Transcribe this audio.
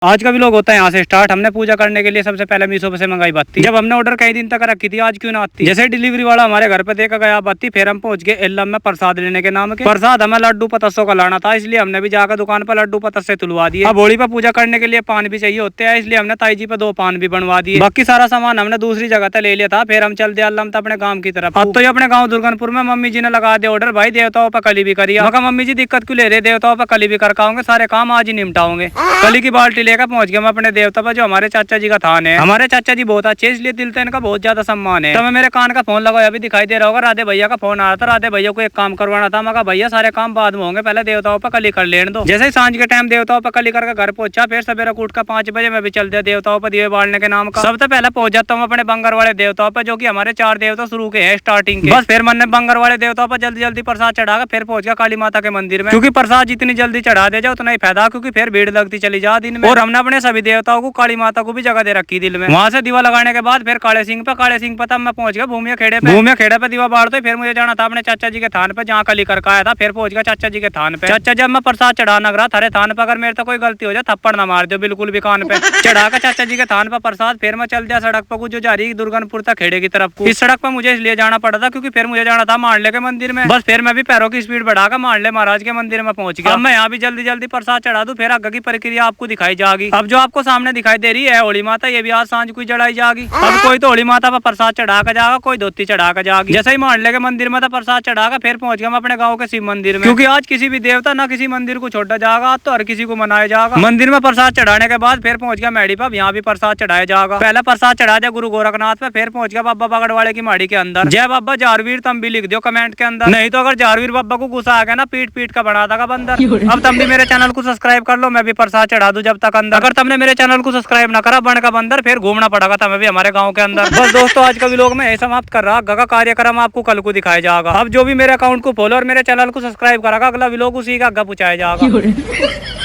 आज का भी लोग होता है यहाँ से स्टार्ट। हमने पूजा करने के लिए सबसे पहले मीशो से मंगाई बत्ती। जब हमने ऑर्डर कई दिन तक रखी थी, आज क्यों ना आती। जैसे डिलीवरी वाला हमारे घर पे देकर गया बत्ती, फिर हम पहुंच गए एल्लम में प्रसाद लेने के नाम के। प्रसाद हमें लड्डू पतस्सों का लाना था, इसलिए हमने भी जाकर दुकान पर लड्डू पतस्से तुलवा दिए। अब होली पर पूजा करने के लिए पान भी चाहिए होते हैं, इसलिए हमने ताई जी पे 2 पान भी बनवा दिए। बाकी सारा सामान हमने दूसरी जगह से ले लिया था। फिर हम चल दिए अल्लम अपने गाँव की तरफ। अब तो ये अपने गाँव दुर्गनपुर में मम्मी जी ने लगा दिया ऑर्डर, भाई देवताओं पर कली भी करिए। मगर मम्मी जी दिक्कत क्यों ले रहे, देवताओं पर कली भी कर पाओगे, सारे काम आज ही निपटाओगे। कली की बाल्टी लेकर पहुंच गए मैं अपने देवता पर, जो हमारे चाचा जी का थान है। हमारे चाचा जी बहुत अच्छे, इसलिए दिल से इनका बहुत ज्यादा सम्मान है। तो मैं मेरे कान का फोन लगाया, अभी दिखाई दे रहा होगा, राधे भैया का फोन आया था। राधे भैया को एक काम करवाना था। मैं कहा भैया सारे काम बाद में होंगे, पहले देवताओं पर कली कर लेने दो। जैसे ही सांझ के टाइम देवताओं पर कली करके घर पहुंचा, फिर सवेरे उठ कर 5 बजे मैं भी चल दिया देवताओं पर दिए बालने के नाम का। सबसे पहले पहुंच जाता हूँ अपने बंगर वाले देवताओं पर, जो की हमारे 4 देवता शुरू के हैं स्टार्टिंग के। बस फिर मैंने बंगर वाले देवताओं पर जल्दी जल्दी प्रसाद चढ़ाकर फिर पहुंच गया काली माता के मंदिर में, क्योंकि प्रसाद जितनी जल्दी चढ़ा दे जाओ उतना ही फायदा, क्योंकि फिर भीड़ लगती चली जा दिन में। और हमने अपने सभी देवताओं को, काली माता को भी जगह दे रखी दिल में। वहां से दीवा लगाने के बाद फिर काले सिंह पे तब मैं पहुंच गया भूमिया खेड़े पे। भूमिया खेड़े पे दीवा बाढ़, फिर मुझे जाना था अपने चाचा जी के थान पे, जहाँ कली करके आया था। फिर पहुंच गया चाचा जी के थान पे। चाचा जब मैं प्रसाद चढ़ाना रहा थारे थान पे, अगर मेरे तो कोई गलती हो जाए थप्पड़ ना मार दो बिल्कुल भी कान पे। चढ़ा कर चाचा जी के थान पे प्रसाद, फिर मैं चल दिया सड़क पर जो जा रही दुर्गनपुर तक खेड़े की तरफ। इस सड़क पर मुझे इसलिए जाना पड़ा था क्योंकि फिर मुझे जाना था मांडले के मंदिर में। बस फिर मैं भी पैरों की स्पीड बढ़ाकर मांडले महाराज के मंदिर में पहुंच गया। अब मैं यहाँ भी जल्दी जल्दी प्रसाद चढ़ा दूं, फिर आगे की प्रक्रिया आपको दिखाई जाएगी। अब जो आपको सामने दिखाई दे रही है होली माता, ये भी आज सांझ को चढ़ाई जाएगी। अब कोई तो होली माता पर प्रसाद चढ़ा कर जाएगा, कोई धोती चढ़ा कर जाएगी। जैसे ही मांडले के मंदिर में था प्रसाद चढ़ाकर फिर पहुंच गया मैं अपने गाँव के शिव मंदिर में, क्योंकि आज किसी भी देवता ना किसी मंदिर को छोड़ा जाएगा, तो हर किसी को मनाया जाएगा। मंदिर में प्रसाद चढ़ाने के बाद फिर पहुंच गया मैडी पर, यहाँ भी प्रसाद चढ़ाया जाएगा। पहले प्रसाद चढ़ा दिया गुरु गोरखनाथ पे, फिर पहुंच गया बाबा बगड़वाड़े की माड़ी के अंदर। जय बाबा जारवीर तुम भी लिख दो कमेंट के अंदर, नहीं तो अगर जारवीर बाबा को गुस्सा आ गया ना, पीट पीट का बना देगा बंदर। अब तुम भी मेरे चैनल को सब्सक्राइब कर लो, मैं भी प्रसाद चढ़ा दूं जब तक अंदर। अगर तुमने मेरे चैनल को सब्सक्राइब ना करा, बन का बंदर, फिर घूमना पड़ेगा तुम्हें भी हमारे गाँव के अंदर। बस दोस्तों आज का व्लॉग में समाप्त कर रहा, गगा कार्यक्रम आपको कल को दिखाया जाएगा। अब जो भी मेरे अकाउंट को फॉलो और मेरे चैनल को सब्सक्राइब करेगा, अगला व्लॉग उसी का आगे पहुंचाया जाएगा।